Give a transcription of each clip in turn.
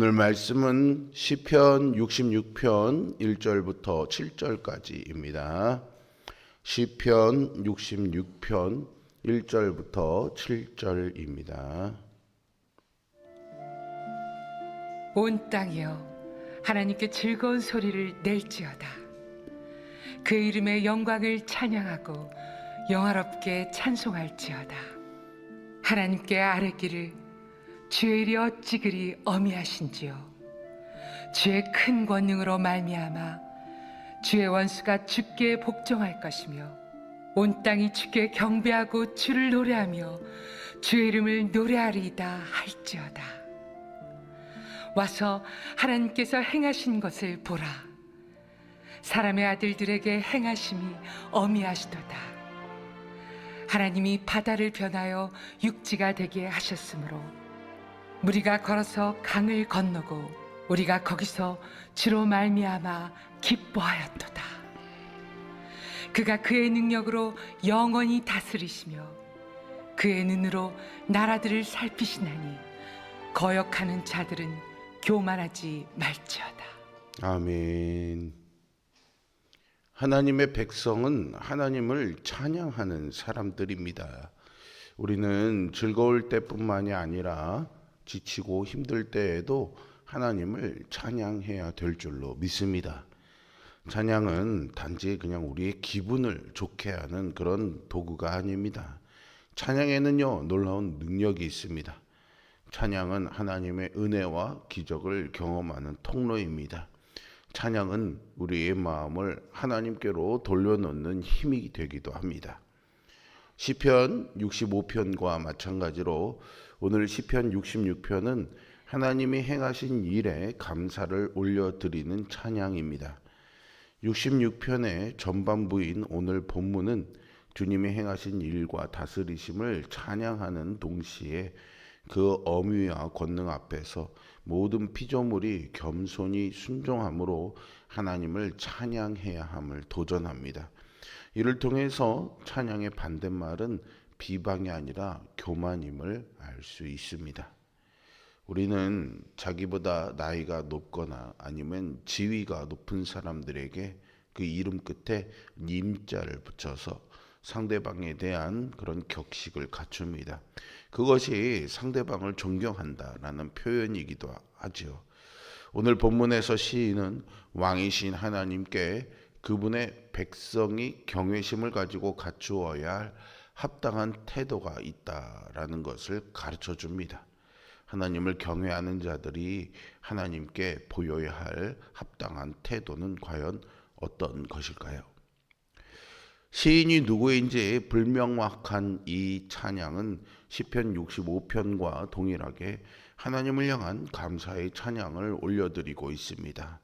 오늘 말씀은 시편 66편 1절부터 7절까지입니다. 시편 66편 1절부터 7절입니다. 온 땅이여 하나님께 즐거운 소리를 낼지어다. 그 이름의 영광을 찬양하고 영화롭게 찬송할지어다. 하나님께 아뢰기를 주의 일이 어찌 그리 어미하신지요. 주의 큰 권능으로 말미암아 주의 원수가 주께 복종할 것이며 온 땅이 주께 경배하고 주를 노래하며 주의 이름을 노래하리이다 할지어다. 와서 하나님께서 행하신 것을 보라. 사람의 아들들에게 행하심이 어미하시도다. 하나님이 바다를 변하여 육지가 되게 하셨으므로 우리가 걸어서 강을 건너고 우리가 거기서 주로 말미암아 기뻐하였도다. 그가 그의 능력으로 영원히 다스리시며 그의 눈으로 나라들을 살피시나니 거역하는 자들은 교만하지 말지어다. 아멘. 하나님의 백성은 하나님을 찬양하는 사람들입니다. 우리는 즐거울 때뿐만이 아니라 지치고 힘들 때에도 하나님을 찬양해야 될 줄로 믿습니다. 찬양은 단지 그냥 우리의 기분을 좋게 하는 그런 도구가 아닙니다. 찬양에는요, 놀라운 능력이 있습니다. 찬양은 하나님의 은혜와 기적을 경험하는 통로입니다. 찬양은 우리의 마음을 하나님께로 돌려놓는 힘이 되기도 합니다. 시편 65편과 마찬가지로 오늘 시편 66편은 하나님이 행하신 일에 감사를 올려드리는 찬양입니다. 66편의 전반부인 오늘 본문은 주님이 행하신 일과 다스리심을 찬양하는 동시에 그 어미와 권능 앞에서 모든 피조물이 겸손히 순종함으로 하나님을 찬양해야 함을 도전합니다. 이를 통해서 찬양의 반대말은 비방이 아니라 교만임을 알 수 있습니다. 우리는 자기보다 나이가 높거나 아니면 지위가 높은 사람들에게 그 이름 끝에 님자를 붙여서 상대방에 대한 그런 격식을 갖춥니다. 그것이 상대방을 존경한다라는 표현이기도 하죠. 오늘 본문에서 시인은 왕이신 하나님께 그분의 백성이 경외심을 가지고 갖추어야 할 합당한 태도가 있다라는 것을 가르쳐 줍니다. 하나님을 경외하는 자들이 하나님께 보여야 할 합당한 태도는 과연 어떤 것일까요? 시인이 누구인지 불명확한 이 찬양은 시편 65편과 동일하게 하나님을 향한 감사의 찬양을 올려드리고 있습니다.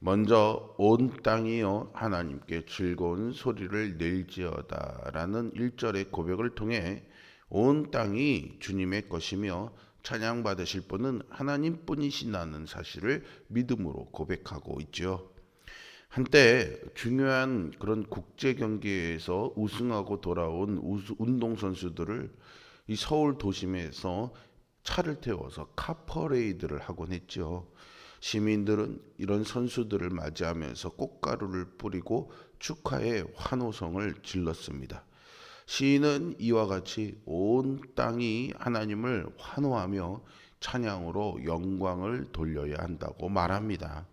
먼저 온 땅이여 하나님께 즐거운 소리를 낼지어다 라는 1절의 고백을 통해 온 땅이 주님의 것이며 찬양받으실 분은 하나님뿐이시라는 사실을 믿음으로 고백하고 있죠. 한때 중요한 그런 국제 경기에서 우승하고 돌아온 운동선수들을 이 서울 도심에서 차를 태워서 카퍼레이드를 하곤 했죠. 시민들은 이런 선수들을 맞이하면서 꽃가루를 뿌리고 축하의 환호성을 질렀습니다. 시인은 이와 같이 온 땅이 하나님을 환호하며 찬양으로 영광을 돌려야 한다고 말합니다.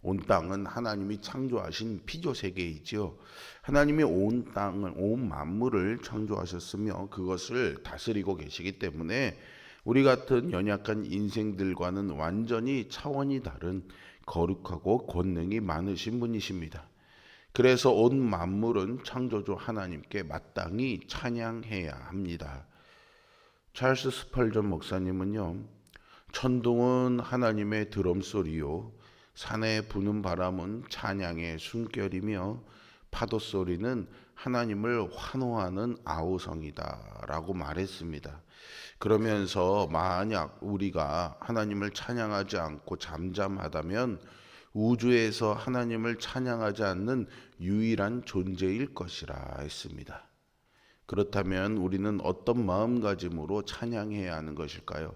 온 땅은 하나님이 창조하신 피조 세계이지요. 하나님이 온 땅을, 온 만물을 창조하셨으며 그것을 다스리고 계시기 때문에 우리 같은 연약한 인생들과는 완전히 차원이 다른 거룩하고 권능이 많으신 분이십니다. 그래서 온 만물은 창조주 하나님께 마땅히 찬양해야 합니다. 찰스 스펄전 목사님은요, 천둥은 하나님의 드럼소리요, 산에 부는 바람은 찬양의 숨결이며 파도 소리는 하나님을 환호하는 아우성이다 라고 말했습니다. 그러면서 만약 우리가 하나님을 찬양하지 않고 잠잠하다면 우주에서 하나님을 찬양하지 않는 유일한 존재일 것이라 했습니다. 그렇다면 우리는 어떤 마음가짐으로 찬양해야 하는 것일까요?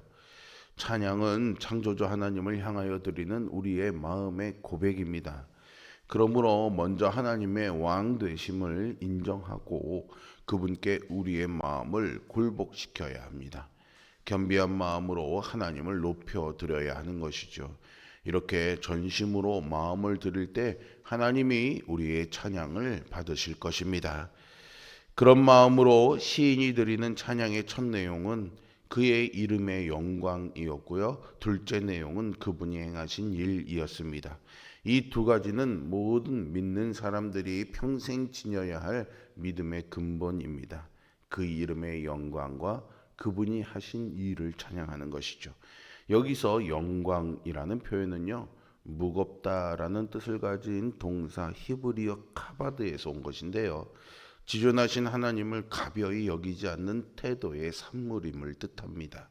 찬양은 창조주 하나님을 향하여 드리는 우리의 마음의 고백입니다. 그러므로 먼저 하나님의 왕 되심을 인정하고 그분께 우리의 마음을 굴복시켜야 합니다. 겸비한 마음으로 하나님을 높여 드려야 하는 것이죠. 이렇게 전심으로 마음을 드릴 때 하나님이 우리의 찬양을 받으실 것입니다. 그런 마음으로 시인이 드리는 찬양의 첫 내용은 그의 이름의 영광이었고요. 둘째 내용은 그분이 행하신 일이었습니다. 이 두 가지는 모든 믿는 사람들이 평생 지녀야 할 믿음의 근본입니다. 그 이름의 영광과 그분이 하신 일을 찬양하는 것이죠. 여기서 영광이라는 표현은요, 무겁다라는 뜻을 가진 동사 히브리어 카바드에서 온 것인데요. 지존하신 하나님을 가벼이 여기지 않는 태도의 산물임을 뜻합니다.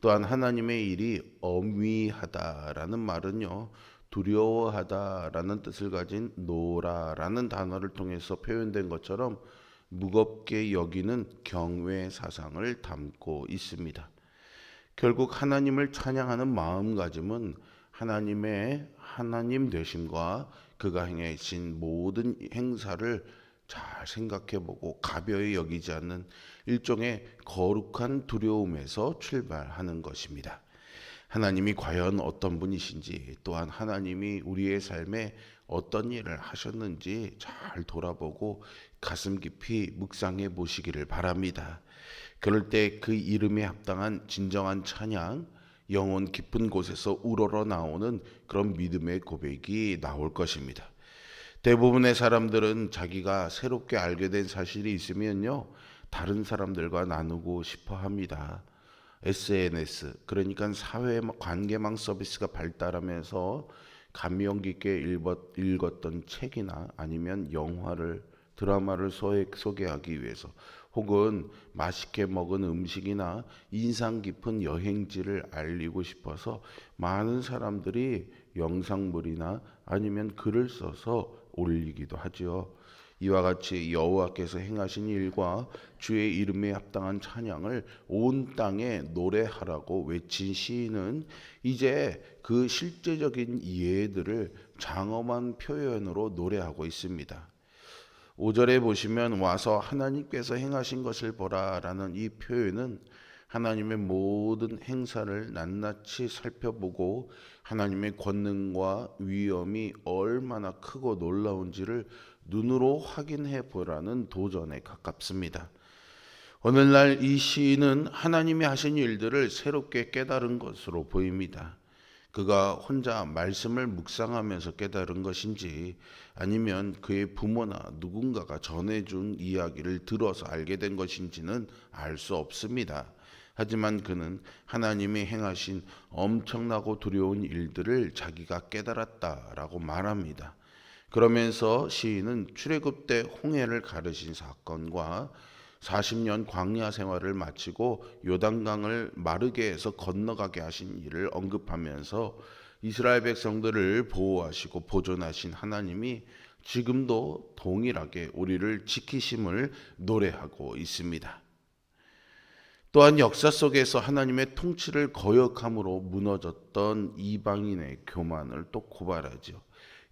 또한 하나님의 일이 엄위하다라는 말은요, 두려워하다라는 뜻을 가진 노라라는 단어를 통해서 표현된 것처럼 무겁게 여기는 경외 사상을 담고 있습니다. 결국 하나님을 찬양하는 마음가짐은 하나님의 하나님 되심과 그가 행하신 모든 행사를 잘 생각해보고 가벼이 여기지 않는 일종의 거룩한 두려움에서 출발하는 것입니다. 하나님이 과연 어떤 분이신지, 또한 하나님이 우리의 삶에 어떤 일을 하셨는지 잘 돌아보고 가슴 깊이 묵상해 보시기를 바랍니다. 그럴 때 그 이름에 합당한 진정한 찬양, 영혼 깊은 곳에서 우러러 나오는 그런 믿음의 고백이 나올 것입니다. 대부분의 사람들은 자기가 새롭게 알게 된 사실이 있으면요, 다른 사람들과 나누고 싶어 합니다. SNS, 그러니까 사회 관계망 서비스가 발달하면서 감명 깊게 읽었던 책이나 아니면 영화를, 드라마를 소개하기 위해서, 혹은 맛있게 먹은 음식이나 인상 깊은 여행지를 알리고 싶어서 많은 사람들이 영상물이나 아니면 글을 써서 올리기도 하지요. 이와 같이 여호와께서 행하신 일과 주의 이름에 합당한 찬양을 온 땅에 노래하라고 외친 시인은 이제 그 실제적인 이해들을 장엄한 표현으로 노래하고 있습니다. 5절에 보시면 와서 하나님께서 행하신 것을 보라라는 이 표현은 하나님의 모든 행사를 낱낱이 살펴보고 하나님의 권능과 위엄이 얼마나 크고 놀라운지를 눈으로 확인해 보라는 도전에 가깝습니다. 오늘날 이 시인은 하나님이 하신 일들을 새롭게 깨달은 것으로 보입니다. 그가 혼자 말씀을 묵상하면서 깨달은 것인지 아니면 그의 부모나 누군가가 전해준 이야기를 들어서 알게 된 것인지는 알 수 없습니다. 하지만 그는 하나님이 행하신 엄청나고 두려운 일들을 자기가 깨달았다라고 말합니다. 그러면서 시인은 출애굽 때 홍해를 가르신 사건과 40년 광야 생활을 마치고 요단강을 마르게 해서 건너가게 하신 일을 언급하면서 이스라엘 백성들을 보호하시고 보존하신 하나님이 지금도 동일하게 우리를 지키심을 노래하고 있습니다. 또한 역사 속에서 하나님의 통치를 거역함으로 무너졌던 이방인의 교만을 또 고발하죠.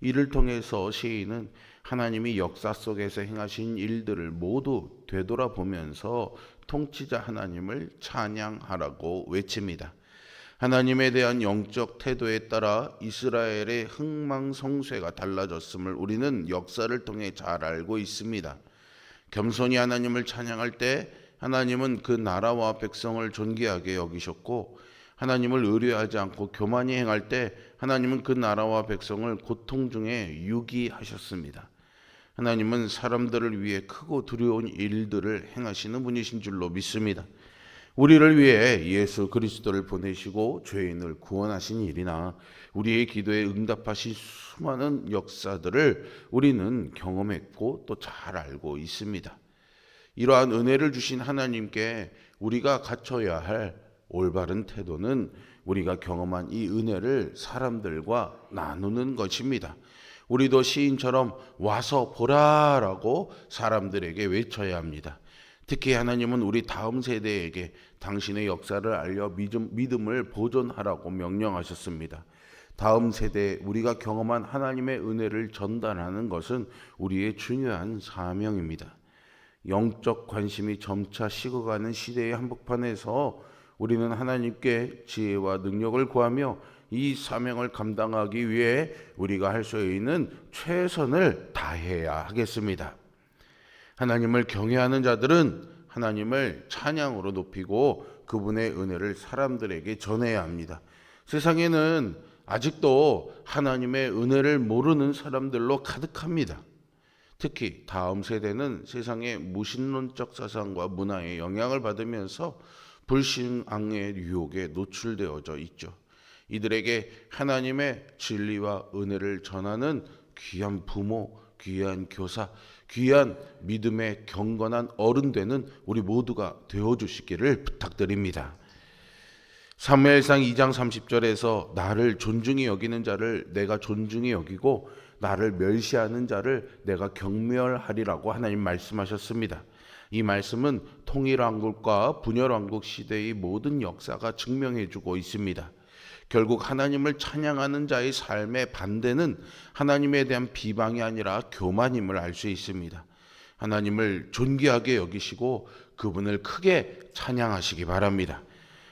이를 통해서 시인은 하나님이 역사 속에서 행하신 일들을 모두 되돌아보면서 통치자 하나님을 찬양하라고 외칩니다. 하나님에 대한 영적 태도에 따라 이스라엘의 흥망성쇠가 달라졌음을 우리는 역사를 통해 잘 알고 있습니다. 겸손히 하나님을 찬양할 때 하나님은 그 나라와 백성을 존귀하게 여기셨고, 하나님을 의뢰하지 않고 교만히 행할 때 하나님은 그 나라와 백성을 고통 중에 유기하셨습니다. 하나님은 사람들을 위해 크고 두려운 일들을 행하시는 분이신 줄로 믿습니다. 우리를 위해 예수 그리스도를 보내시고 죄인을 구원하신 일이나 우리의 기도에 응답하신 수많은 역사들을 우리는 경험했고 또 잘 알고 있습니다. 이러한 은혜를 주신 하나님께 우리가 갖춰야 할 올바른 태도는 우리가 경험한 이 은혜를 사람들과 나누는 것입니다. 우리도 시인처럼 와서 보라라고 사람들에게 외쳐야 합니다. 특히 하나님은 우리 다음 세대에게 당신의 역사를 알려 믿음을 보존하라고 명령하셨습니다. 다음 세대에 우리가 경험한 하나님의 은혜를 전달하는 것은 우리의 중요한 사명입니다. 영적 관심이 점차 식어가는 시대의 한복판에서 우리는 하나님께 지혜와 능력을 구하며 이 사명을 감당하기 위해 우리가 할 수 있는 최선을 다해야 하겠습니다. 하나님을 경외하는 자들은 하나님을 찬양으로 높이고 그분의 은혜를 사람들에게 전해야 합니다. 세상에는 아직도 하나님의 은혜를 모르는 사람들로 가득합니다. 특히 다음 세대는 세상의 무신론적 사상과 문화에 영향을 받으면서 불신앙의 유혹에 노출되어져 있죠. 이들에게 하나님의 진리와 은혜를 전하는 귀한 부모, 귀한 교사, 귀한 믿음의 경건한 어른 되는 우리 모두가 되어주시기를 부탁드립니다. 사무엘상 2장 30절에서 나를 존중히 여기는 자를 내가 존중히 여기고 나를 멸시하는 자를 내가 경멸하리라고 하나님 말씀하셨습니다. 이 말씀은 통일왕국과 분열왕국 시대의 모든 역사가 증명해주고 있습니다. 결국 하나님을 찬양하는 자의 삶의 반대는 하나님에 대한 비방이 아니라 교만임을 알 수 있습니다. 하나님을 존귀하게 여기시고 그분을 크게 찬양하시기 바랍니다.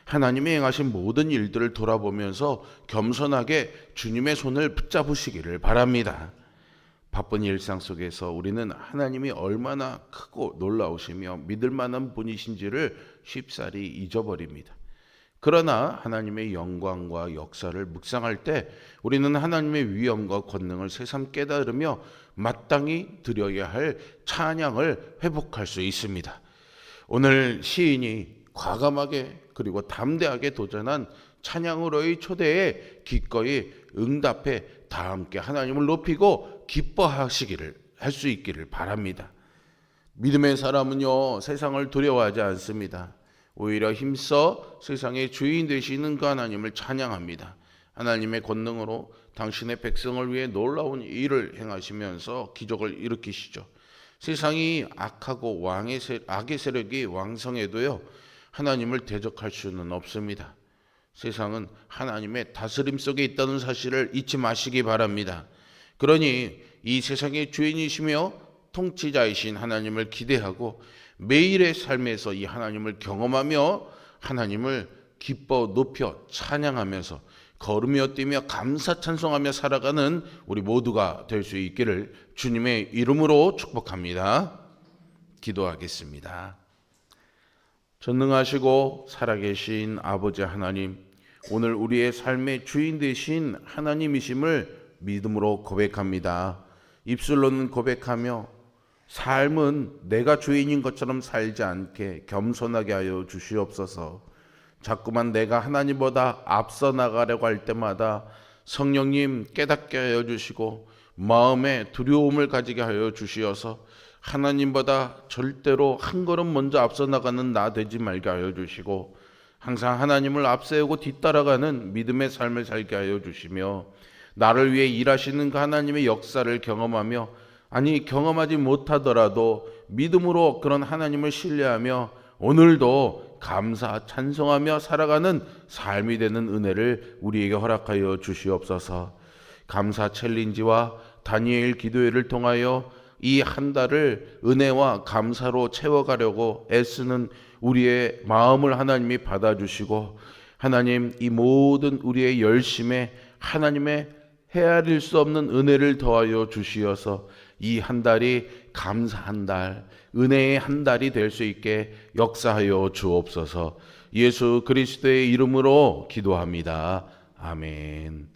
하나님이 행하신 모든 일들을 돌아보면서 겸손하게 주님의 손을 붙잡으시기를 바랍니다. 바쁜 일상 속에서 우리는 하나님이 얼마나 크고 놀라우시며 믿을 만한 분이신지를 쉽사리 잊어버립니다. 그러나 하나님의 영광과 역사를 묵상할 때 우리는 하나님의 위엄과 권능을 새삼 깨달으며 마땅히 드려야 할 찬양을 회복할 수 있습니다. 오늘 시인이 과감하게 그리고 담대하게 도전한 찬양으로의 초대에 기꺼이 응답해 다 함께 하나님을 높이고 기뻐하시기를 할 수 있기를 바랍니다. 믿음의 사람은요, 세상을 두려워하지 않습니다. 오히려 힘써 세상의 주인 되시는 그 하나님을 찬양합니다. 하나님의 권능으로 당신의 백성을 위해 놀라운 일을 행하시면서 기적을 일으키시죠. 세상이 악하고 악의 세력이 왕성해도요, 하나님을 대적할 수는 없습니다. 세상은 하나님의 다스림 속에 있다는 사실을 잊지 마시기 바랍니다. 그러니 이 세상의 주인이시며 통치자이신 하나님을 기대하고 매일의 삶에서 이 하나님을 경험하며 하나님을 기뻐 높여 찬양하면서 걸으며 뛰며 감사 찬송하며 살아가는 우리 모두가 될 수 있기를 주님의 이름으로 축복합니다. 기도하겠습니다. 전능하시고 살아계신 아버지 하나님, 오늘 우리의 삶의 주인 되신 하나님이심을 믿음으로 고백합니다. 입술로는 고백하며 삶은 내가 주인인 것처럼 살지 않게 겸손하게 하여 주시옵소서. 자꾸만 내가 하나님보다 앞서 나가려고 할 때마다 성령님 깨닫게 하여 주시고 마음에 두려움을 가지게 하여 주시어서 하나님보다 절대로 한 걸음 먼저 앞서 나가는 나 되지 말게 하여 주시고 항상 하나님을 앞세우고 뒤따라가는 믿음의 삶을 살게 하여 주시며 나를 위해 일하시는 그 하나님의 역사를 경험하며 경험하지 못하더라도 믿음으로 그런 하나님을 신뢰하며 오늘도 감사 찬송하며 살아가는 삶이 되는 은혜를 우리에게 허락하여 주시옵소서. 감사 챌린지와 다니엘 기도회를 통하여 이 한 달을 은혜와 감사로 채워가려고 애쓰는 우리의 마음을 하나님이 받아주시고 하나님 이 모든 우리의 열심에 하나님의 헤아릴 수 없는 은혜를 더하여 주시어서 이 한 달이 감사 한 달, 은혜의 한 달이 될 수 있게 역사하여 주옵소서. 예수 그리스도의 이름으로 기도합니다. 아멘.